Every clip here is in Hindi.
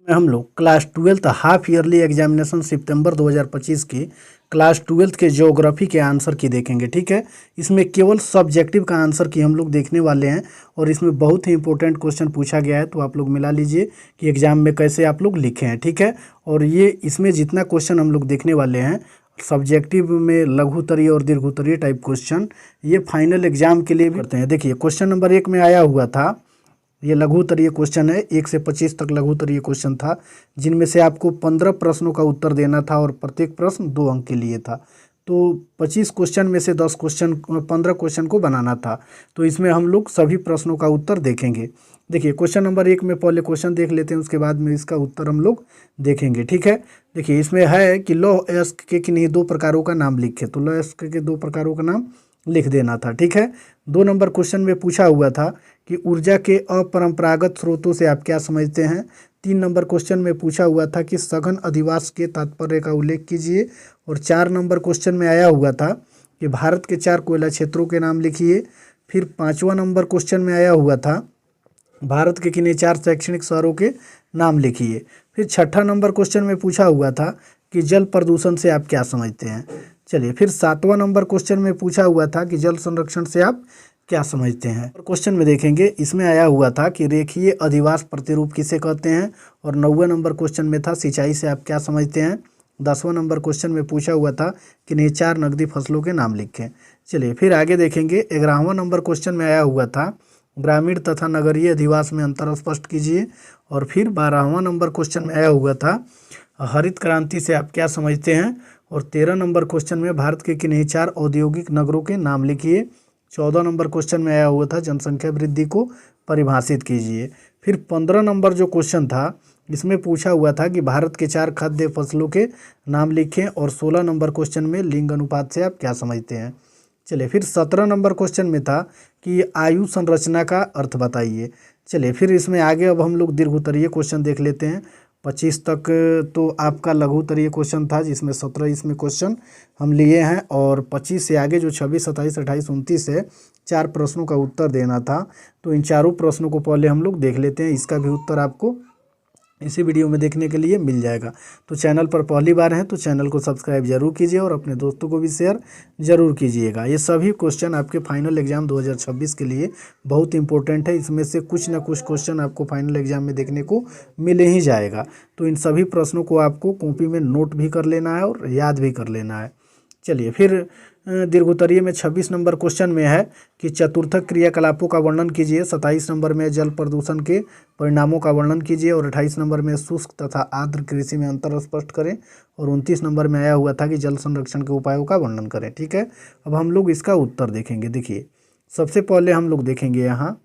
में हम लोग class 12th half yearly examination सितंबर 2025 के क्लास 12th के ज्योग्राफी के आंसर की देखेंगे। ठीक है, इसमें केवल सब्जेक्टिव का आंसर की हम लोग देखने वाले हैं और इसमें बहुत ही इंपॉर्टेंट क्वेश्चन पूछा गया है, तो आप लोग मिला लीजिए कि एग्जाम में कैसे आप लोग लिखे हैं। ठीक है, और ये इसमें जितना क्वेश्चन हम लोग देखने वाले हैं सब्जेक्टिव में लघु उत्तरीय और दीर्घ उत्तरीय टाइप क्वेश्चन, ये फाइनल एग्जाम के लिए भी करते हैं। देखिए क्वेश्चन नंबर 1 में आया हुआ था, ये लघु उत्तरीय क्वेश्चन है, 1 से 25 तक लघु उत्तरीय क्वेश्चन था, जिनमें से आपको 15 प्रश्नों का उत्तर देना था और प्रत्येक प्रश्न 2 अंक के लिए था। तो 25 क्वेश्चन में से 15 क्वेश्चन को बनाना था, तो इसमें हम लोग सभी प्रश्नों का उत्तर देखेंगे। देखिए क्वेश्चन नंबर 1 में पहले क्वेश्चन देख लेते हैं, उसके बाद में इसका उत्तर हम लोग देखेंगे। ठीक है, देखिए इसमें है कि लौह अयस्क के किन्हीं 2 प्रकारों का नाम लिखे, तो लौह अयस्क के 2 प्रकारों का नाम लिख देना था। ठीक है, 2 नंबर क्वेश्चन में पूछा हुआ था कि ऊर्जा के अपरंपरागत स्रोतों से आप क्या समझते हैं। 3 नंबर क्वेश्चन में पूछा हुआ था कि सघन अधिवास के तात्पर्य का उल्लेख कीजिए। और 4 नंबर क्वेश्चन में आया हुआ था कि भारत के 4 कोयला क्षेत्रों के नाम लिखिए। फिर 5वां नंबर क्वेश्चन में आया हुआ था भारत के किन्हीं 4 शैक्षणिक शहरों के नाम लिखिए। फिर 6ठा नंबर क्वेश्चन में पूछा हुआ था कि जल प्रदूषण से आप क्या समझते हैं। चलिए फिर 7वां नंबर क्वेश्चन में पूछा हुआ था कि जल संरक्षण से आप क्या समझते हैं। और क्वेश्चन में देखेंगे इसमें आया हुआ था कि रेखीय अधिवास प्रतिरूप किसे कहते हैं। और 9वें नंबर क्वेश्चन में था सिंचाई से आप क्या समझते हैं। 10वां नंबर क्वेश्चन में पूछा हुआ था कि किन्हीं 4 नकदी फसलों के नाम लिखें। चलिए फिर आगे देखेंगे 11वां नंबर क्वेश्चन में आया हुआ था ग्रामीण तथा नगरीय अधिवास में अंतर स्पष्ट कीजिए। और फिर 12वां नंबर क्वेश्चन में आया हुआ था हरित क्रांति से आप क्या समझते हैं। और 13 नंबर क्वेश्चन में भारत के किन्हीं 4 औद्योगिक नगरों के नाम लिखिए। 14 नंबर क्वेश्चन में आया हुआ था जनसंख्या वृद्धि को परिभाषित कीजिए। फिर 15 नंबर जो क्वेश्चन था इसमें पूछा हुआ था कि भारत के 4 खाद्य फसलों के नाम लिखें। और 16 नंबर क्वेश्चन में लिंग अनुपात से आप क्या समझते हैं। चलिए फिर 17 नंबर क्वेश्चन में था कि आयु संरचना का अर्थ बताइए। चलिए फिर इसमें आगे अब हम लोग दीर्घ उत्तरीय क्वेश्चन देख लेते हैं। 25 तक तो आपका लघु उत्तरीय क्वेश्चन था, जिसमें 17 इसमें क्वेश्चन हम लिए हैं। और 25 से आगे जो 26, 27, 28, 29 है 4 प्रश्नों का उत्तर देना था। तो इन चारों प्रश्नों को पहले हम लोग देख लेते हैं, इसका भी उत्तर आपको इसी वीडियो में देखने के लिए मिल जाएगा। तो चैनल पर पहली बार हैं तो चैनल को सब्सक्राइब जरूर कीजिए और अपने दोस्तों को भी शेयर जरूर कीजिएगा। ये सभी क्वेश्चन आपके फाइनल एग्जाम 2026 के लिए बहुत इंपॉर्टेंट है, इसमें से कुछ ना कुछ क्वेश्चन आपको फाइनल एग्जाम में देखने को मिले ही जाएगा। तो इन सभी प्रश्नों को आपको कॉपी में नोट भी कर लेना है और याद भी कर लेना है। चलिए फिर दीर्घ उत्तरीय में 26 नंबर क्वेश्चन में है कि चतुर्थक क्रियाकलापों का वर्णन कीजिए। 27 नंबर में जल प्रदूषण के परिणामों का वर्णन कीजिए। और 28 नंबर में शुष्क तथा आर्द्र कृषि में अंतर स्पष्ट करें। और 29 नंबर में आया हुआ था कि जल संरक्षण के उपायों का वर्णन करें। ठीक है, अब हम लोग इसका उत्तर देखेंगे। देखिए सबसे पहले हम लोग देखेंगे यहाँ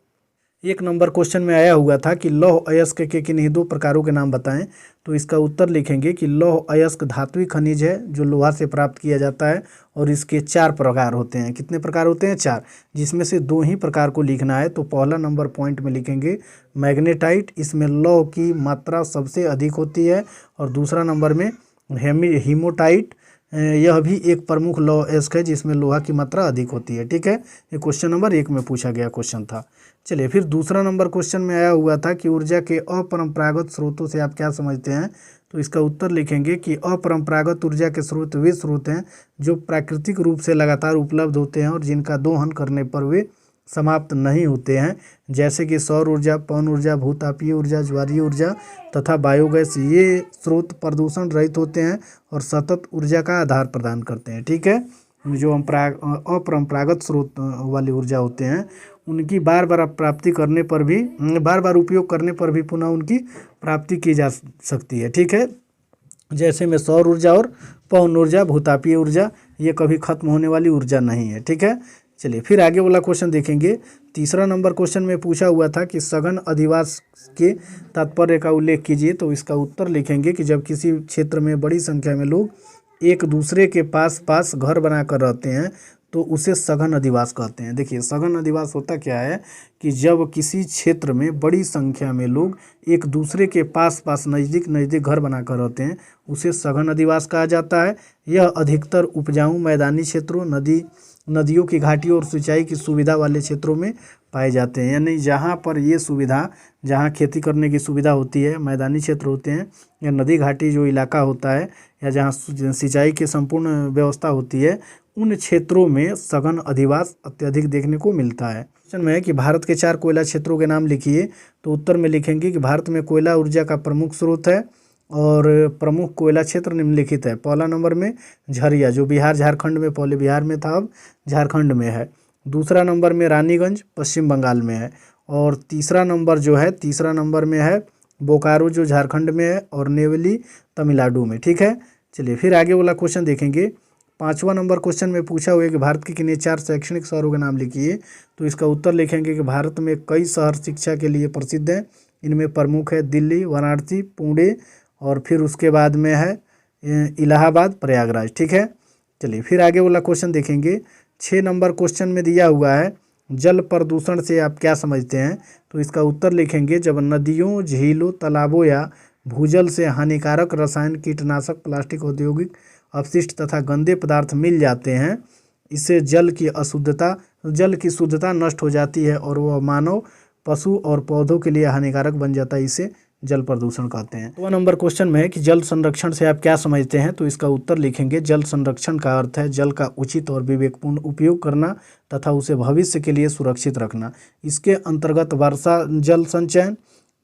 1 नंबर क्वेश्चन में आया हुआ था कि लौह अयस्क के किन्हीं 2 प्रकारों के नाम बताएं। तो इसका उत्तर लिखेंगे कि लौह अयस्क धात्विक खनिज है जो लोहा से प्राप्त किया जाता है और इसके 4 प्रकार होते हैं। कितने प्रकार होते हैं? 4, जिसमें से 2 ही प्रकार को लिखना है। तो पहला नंबर पॉइंट में लिखेंगे मैग्नेटाइट, इसमें लौह की मात्रा सबसे अधिक होती है। और दूसरा नंबर में हीमोटाइट, यह भी एक प्रमुख लौह अयस्क है जिसमें लोहा की मात्रा अधिक होती है। ठीक है, ये क्वेश्चन नंबर 1 में पूछा गया क्वेश्चन था। चलिए फिर दूसरा नंबर क्वेश्चन में आया हुआ था कि ऊर्जा के अपरंपरागत स्रोतों से आप क्या समझते हैं। तो इसका उत्तर लिखेंगे कि अपरंपरागत ऊर्जा के स्रोत वे स्रोत हैं जो प्राकृतिक रूप से लगातार उपलब्ध होते हैं और जिनका दोहन करने पर वे समाप्त नहीं होते हैं, जैसे कि सौर ऊर्जा, पवन ऊर्जा, भूतापीय ऊर्जा, ज्वारीय ऊर्जा तथा बायोगैस। ये स्रोत प्रदूषण रहित होते हैं और सतत ऊर्जा का आधार प्रदान करते हैं। ठीक है, जो अपरंपरागत स्रोत वाली ऊर्जा होते हैं उनकी बार बार प्राप्ति करने पर भी, बार बार उपयोग करने पर भी पुनः उनकी प्राप्ति की जा सकती है। ठीक है, जैसे में सौर ऊर्जा और पवन ऊर्जा, भूतापीय ऊर्जा, ये कभी खत्म होने वाली ऊर्जा नहीं है। ठीक है, चलिए फिर आगे वाला क्वेश्चन देखेंगे। तीसरा नंबर क्वेश्चन में पूछा हुआ था कि सघन अधिवास के तात्पर्य का उल्लेख कीजिए। तो इसका उत्तर लिखेंगे कि जब किसी क्षेत्र में बड़ी संख्या में लोग एक दूसरे के पास पास घर बनाकर रहते हैं तो उसे सघन अधिवास कहते हैं। देखिए सघन अधिवास होता क्या है कि जब किसी क्षेत्र में बड़ी संख्या में लोग एक दूसरे के पास पास नज़दीक नज़दीक घर बनाकर रहते हैं उसे सघन अधिवास कहा जाता है। यह अधिकतर उपजाऊ मैदानी क्षेत्रों, नदियों की घाटियों और सिंचाई की सुविधा वाले क्षेत्रों में पाए जाते हैं। यानी जहाँ पर ये सुविधा, जहाँ खेती करने की सुविधा होती है, मैदानी क्षेत्र होते हैं या नदी घाटी जो इलाका होता है, या जहाँ सिंचाई की संपूर्ण व्यवस्था होती है, उन क्षेत्रों में सघन अधिवास अत्यधिक देखने को मिलता है। क्वेश्चन में है कि भारत के 4 कोयला क्षेत्रों के नाम लिखिए। तो उत्तर में लिखेंगे कि भारत में कोयला ऊर्जा का प्रमुख स्रोत है और प्रमुख कोयला क्षेत्र निम्नलिखित है। पहला नंबर में झरिया, जो बिहार झारखंड में, पहले बिहार में था, अब झारखंड में है। दूसरा नंबर में रानीगंज, पश्चिम बंगाल में है। और तीसरा नंबर में है बोकारो, जो झारखंड में है, और नेवली तमिलनाडु में। ठीक है, चलिए फिर आगे वाला क्वेश्चन देखेंगे। 5वां नंबर क्वेश्चन में पूछा हुआ है कि भारत के किन्हीं 4 शैक्षणिक शहरों के नाम लिखिए। तो इसका उत्तर लिखेंगे कि भारत में कई शहर शिक्षा के लिए प्रसिद्ध हैं। इनमें प्रमुख है दिल्ली, वाराणसी, पुणे, और फिर उसके बाद में है इलाहाबाद, प्रयागराज। ठीक है, चलिए फिर आगे वाला क्वेश्चन देखेंगे। 6 नंबर क्वेश्चन में दिया हुआ है जल प्रदूषण से आप क्या समझते हैं। तो इसका उत्तर लिखेंगे जब नदियों, झीलों, तालाबों या भूजल से हानिकारक रसायन, कीटनाशक, प्लास्टिक, औद्योगिक अपशिष्ट तथा गंदे पदार्थ मिल जाते हैं, इससे जल की शुद्धता नष्ट हो जाती है और वह मानव, पशु और पौधों के लिए हानिकारक बन जाता है। इसे जल प्रदूषण कहते हैं। 2 नंबर क्वेश्चन में है कि जल संरक्षण से आप क्या समझते हैं। तो इसका उत्तर लिखेंगे जल संरक्षण का अर्थ है जल का उचित और विवेकपूर्ण उपयोग करना तथा उसे भविष्य के लिए सुरक्षित रखना। इसके अंतर्गत वर्षा जल संचयन,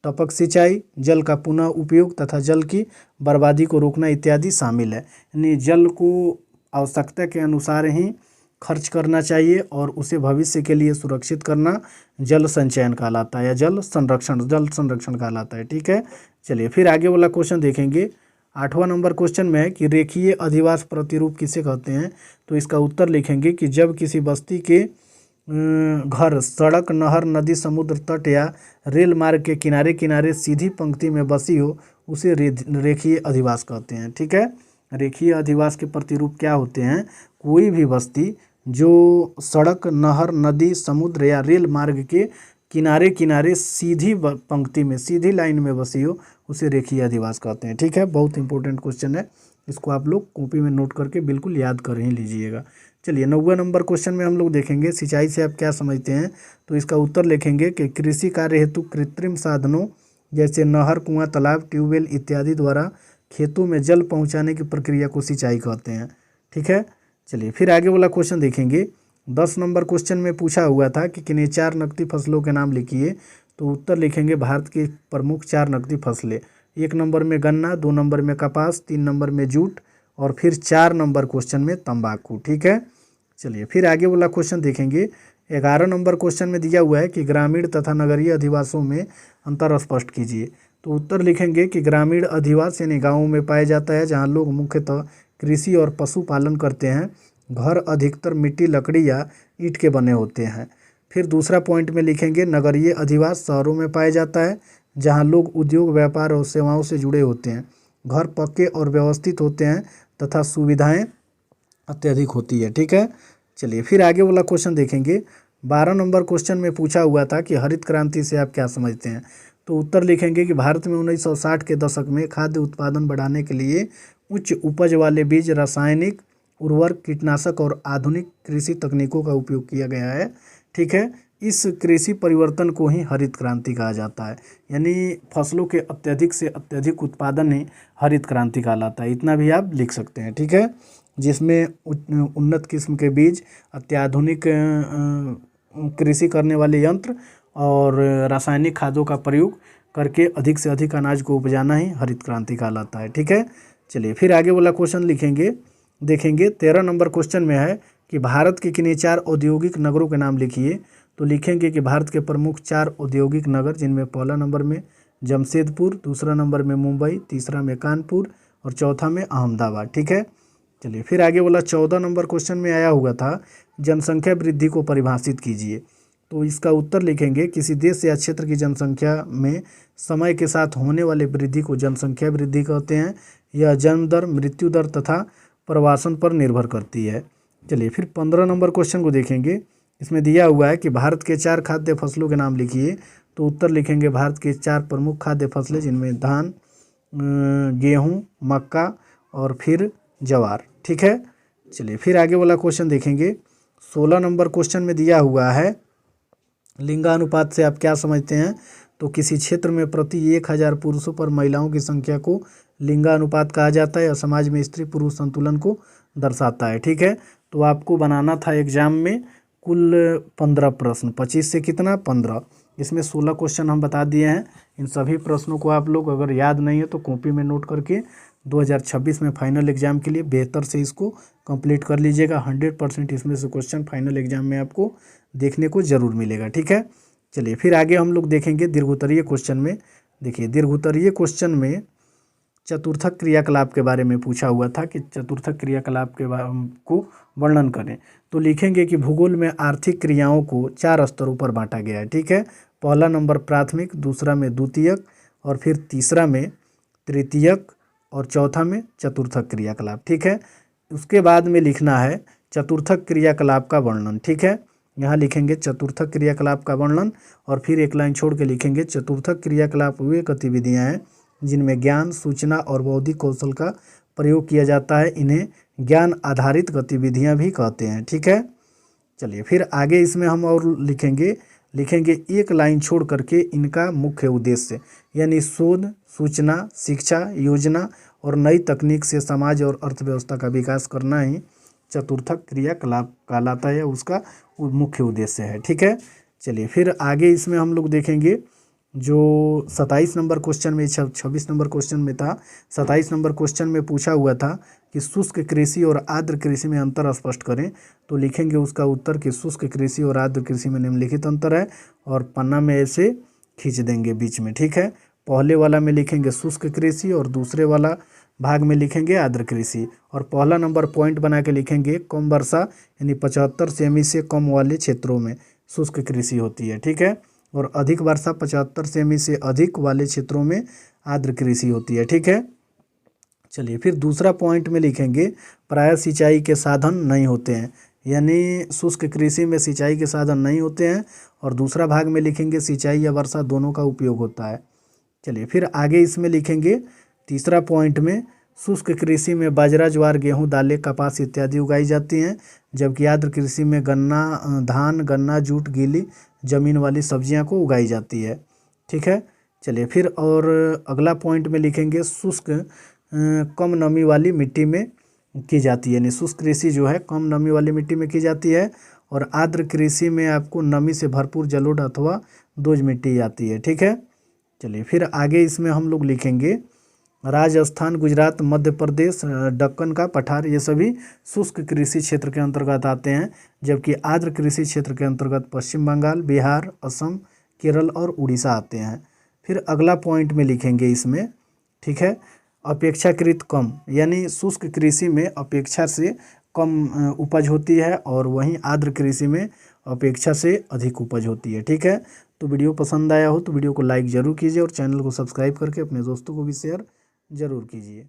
टपक सिंचाई, जल का पुनः उपयोग तथा जल की बर्बादी को रोकना इत्यादि शामिल है। यानी जल को आवश्यकता के अनुसार ही खर्च करना चाहिए और उसे भविष्य के लिए सुरक्षित करना जल संचयन कहलाता है, या जल संरक्षण कहलाता है। ठीक है, चलिए फिर आगे वाला क्वेश्चन देखेंगे। 8वां नंबर क्वेश्चन में है कि रेखीय अधिवास प्रतिरूप किसे कहते हैं। तो इसका उत्तर लिखेंगे कि जब किसी बस्ती के घर सड़क, नहर, नदी, समुद्र तट या रेल मार्ग के किनारे किनारे सीधी पंक्ति में बसी हो, उसे रेखीय अधिवास कहते हैं। ठीक है, रेखीय अधिवास के प्रतिरूप क्या होते हैं। कोई भी बस्ती जो सड़क, नहर, नदी, समुद्र या रेल मार्ग के किनारे किनारे सीधी पंक्ति में, सीधी लाइन में बसी हो, उसे रेखीय अधिवास कहते हैं। ठीक है, बहुत इंपॉर्टेंट क्वेश्चन है, इसको आप लोग कॉपी में नोट करके बिल्कुल याद कर ही लीजिएगा। चलिए 9वें नंबर क्वेश्चन में हम लोग देखेंगे सिंचाई से आप क्या समझते हैं। तो इसका उत्तर लिखेंगे कि कृषि कार्य हेतु कृत्रिम साधनों जैसे नहर, कुआं, तालाब, ट्यूबवेल इत्यादि द्वारा खेतों में जल पहुंचाने की प्रक्रिया को सिंचाई कहते हैं। ठीक है, चलिए फिर आगे वाला क्वेश्चन देखेंगे। 10 नंबर क्वेश्चन में पूछा हुआ था कि किन्हीं 4 नकदी फसलों के नाम लिखिए। तो उत्तर लिखेंगे भारत की प्रमुख 4 नकदी फसलें। 1 नंबर में गन्ना, 2 नंबर में कपास, 3 नंबर में जूट, और फिर 4 नंबर क्वेश्चन में तंबाकू। ठीक है, चलिए फिर आगे वाला क्वेश्चन देखेंगे। 11 नंबर क्वेश्चन में दिया हुआ है कि ग्रामीण तथा नगरीय अधिवासों में अंतर स्पष्ट कीजिए। तो उत्तर लिखेंगे कि ग्रामीण अधिवास यानी गाँवों में पाया जाता है जहाँ लोग मुख्यतः कृषि और पशुपालन करते हैं। घर अधिकतर मिट्टी, लकड़ी या ईंट के बने होते हैं। फिर दूसरा पॉइंट में लिखेंगे नगरीय अधिवास शहरों में पाया जाता है जहाँ लोग उद्योग, व्यापार और सेवाओं से जुड़े होते हैं। घर पक्के और व्यवस्थित होते हैं तथा सुविधाएं अत्यधिक होती है। ठीक है, चलिए फिर आगे वाला क्वेश्चन देखेंगे। 12 नंबर क्वेश्चन में पूछा हुआ था कि हरित क्रांति से आप क्या समझते हैं। तो उत्तर लिखेंगे कि भारत में 1960 के दशक में खाद्य उत्पादन बढ़ाने के लिए उच्च उपज वाले बीज, रासायनिक उर्वरक, कीटनाशक और आधुनिक कृषि तकनीकों का उपयोग किया गया है। ठीक है, इस कृषि परिवर्तन को ही हरित क्रांति कहा जाता है। यानी फसलों के अत्यधिक से अत्यधिक उत्पादन ही हरित क्रांति कहलाता है। इतना भी आप लिख सकते हैं। ठीक है, जिसमें उन्नत किस्म के बीज, अत्याधुनिक कृषि करने वाले यंत्र और रासायनिक खादों का प्रयोग करके अधिक से अधिक अनाज को उपजाना ही हरित क्रांति कहलाता है। ठीक है, चलिए फिर आगे वाला क्वेश्चन देखेंगे। 13 नंबर क्वेश्चन में है कि भारत के किन्हीं 4 औद्योगिक नगरों के नाम लिखिए। तो लिखेंगे कि भारत के प्रमुख 4 औद्योगिक नगर, जिनमें पहला नंबर में जमशेदपुर, दूसरा नंबर में मुंबई, तीसरा में कानपुर और चौथा में अहमदाबाद। ठीक है, चलिए फिर आगे वाला 14 नंबर क्वेश्चन में आया हुआ था जनसंख्या वृद्धि को परिभाषित कीजिए। तो इसका उत्तर लिखेंगे किसी देश या क्षेत्र की जनसंख्या में समय के साथ होने वाली वृद्धि को जनसंख्या वृद्धि कहते हैं। यह जन्म दर, मृत्यु दर तथा प्रवासन पर निर्भर करती है। चलिए फिर 15 नंबर क्वेश्चन को देखेंगे। इसमें दिया हुआ है कि भारत के 4 खाद्य फसलों के नाम लिखिए। तो उत्तर लिखेंगे भारत के 4 प्रमुख खाद्य फसलें, जिनमें धान, गेहूँ, मक्का और फिर ज्वार। ठीक है, चलिए फिर आगे वाला क्वेश्चन देखेंगे। 16 नंबर क्वेश्चन में दिया हुआ है लिंगानुपात से आप क्या समझते हैं? तो किसी क्षेत्र में प्रति 1000 पुरुषों पर महिलाओं की संख्या को लिंगानुपात कहा जाता है और समाज में स्त्री पुरुष संतुलन को दर्शाता है। ठीक है, तो आपको बनाना था एग्जाम में कुल 15 प्रश्न, 25 से कितना 15, इसमें 16 क्वेश्चन हम बता दिए हैं। इन सभी प्रश्नों को आप लोग अगर याद नहीं है तो कॉपी में नोट करके 2026 में फाइनल एग्जाम के लिए बेहतर से इसको कंप्लीट कर लीजिएगा। 100% इसमें से क्वेश्चन फाइनल एग्जाम में आपको देखने को ज़रूर मिलेगा। ठीक है, चलिए फिर आगे हम लोग देखेंगे दीर्घोत्तरीय क्वेश्चन में। देखिए दीर्घोत्तरीय क्वेश्चन में चतुर्थक क्रियाकलाप के बारे में पूछा हुआ था कि चतुर्थक क्रियाकलाप के को वर्णन करें। तो लिखेंगे कि भूगोल में आर्थिक क्रियाओं को 4 स्तरों पर बांटा गया है। ठीक है, पहला नंबर प्राथमिक, दूसरा में द्वितीयक, और फिर तीसरा में तृतीयक, और चौथा में चतुर्थक क्रियाकलाप। ठीक है, उसके बाद में लिखना है चतुर्थक क्रियाकलाप का वर्णन। ठीक है, यहाँ लिखेंगे चतुर्थक क्रियाकलाप का वर्णन, और फिर एक लाइन छोड़ के लिखेंगे चतुर्थक क्रियाकलाप वे गतिविधियाँ हैं जिनमें ज्ञान, सूचना और बौद्धिक कौशल का प्रयोग किया जाता है, इन्हें ज्ञान आधारित गतिविधियां भी कहते हैं। ठीक है, चलिए फिर आगे इसमें हम और लिखेंगे एक लाइन छोड़ करके इनका मुख्य उद्देश्य, यानी शोध, सूचना, शिक्षा, योजना और नई तकनीक से समाज और अर्थव्यवस्था का विकास करना ही चतुर्थक क्रियाकलाप कहलाता है, उसका मुख्य उद्देश्य है। ठीक है, चलिए फिर आगे इसमें हम लोग देखेंगे जो 27 नंबर क्वेश्चन में 26 नंबर क्वेश्चन में था। 27 नंबर क्वेश्चन में पूछा हुआ था कि शुष्क कृषि और आर्द्र कृषि में अंतर स्पष्ट करें। तो लिखेंगे उसका उत्तर कि शुष्क कृषि और आर्द्र कृषि में निम्नलिखित अंतर है, और पन्ना में ऐसे खींच देंगे बीच में। ठीक है, पहले वाला में लिखेंगे शुष्क कृषि और दूसरे वाला भाग में लिखेंगे आर्द्र कृषि, और पहला नंबर पॉइंट बना के लिखेंगे कम वर्षा यानी 75 सेमी से कम वाले क्षेत्रों में शुष्क कृषि होती है। ठीक है, और अधिक वर्षा 75 सेमी से अधिक वाले क्षेत्रों में आर्द्र कृषि होती है। ठीक है, चलिए फिर दूसरा पॉइंट में लिखेंगे प्रायः सिंचाई के साधन नहीं होते हैं, यानी शुष्क कृषि में सिंचाई के साधन नहीं होते हैं, और दूसरा भाग में लिखेंगे सिंचाई या वर्षा दोनों का उपयोग होता है। चलिए फिर आगे इसमें लिखेंगे तीसरा पॉइंट में शुष्क कृषि में बाजरा, ज्वार, गेहूँ, दालें, कपास इत्यादि उगाई जाती हैं, जबकि आर्द्र कृषि में धान, गन्ना, जूट, गीली जमीन वाली सब्जियां को उगाई जाती है। ठीक है, चलिए फिर और अगला पॉइंट में लिखेंगे शुष्क कम नमी वाली मिट्टी में की जाती है, यानी शुष्क कृषि जो है कम नमी वाली मिट्टी में की जाती है, और आर्द्र कृषि में आपको नमी से भरपूर जलोढ़ अथवा दोज मिट्टी आती है। ठीक है, चलिए फिर आगे इसमें हम लोग लिखेंगे राजस्थान, गुजरात, मध्य प्रदेश, दक्कन का पठार, ये सभी शुष्क कृषि क्षेत्र के अंतर्गत आते हैं, जबकि आर्द्र कृषि क्षेत्र के अंतर्गत पश्चिम बंगाल, बिहार, असम, केरल और उड़ीसा आते हैं। फिर अगला पॉइंट में लिखेंगे इसमें, ठीक है, अपेक्षाकृत कम, यानी शुष्क कृषि में अपेक्षा से कम उपज होती है, और वहीं आर्द्र कृषि में अपेक्षा से अधिक उपज होती है। ठीक है, तो वीडियो पसंद आया हो तो वीडियो को लाइक ज़रूर कीजिए, और चैनल को सब्सक्राइब करके अपने दोस्तों को भी शेयर ज़रूर कीजिए।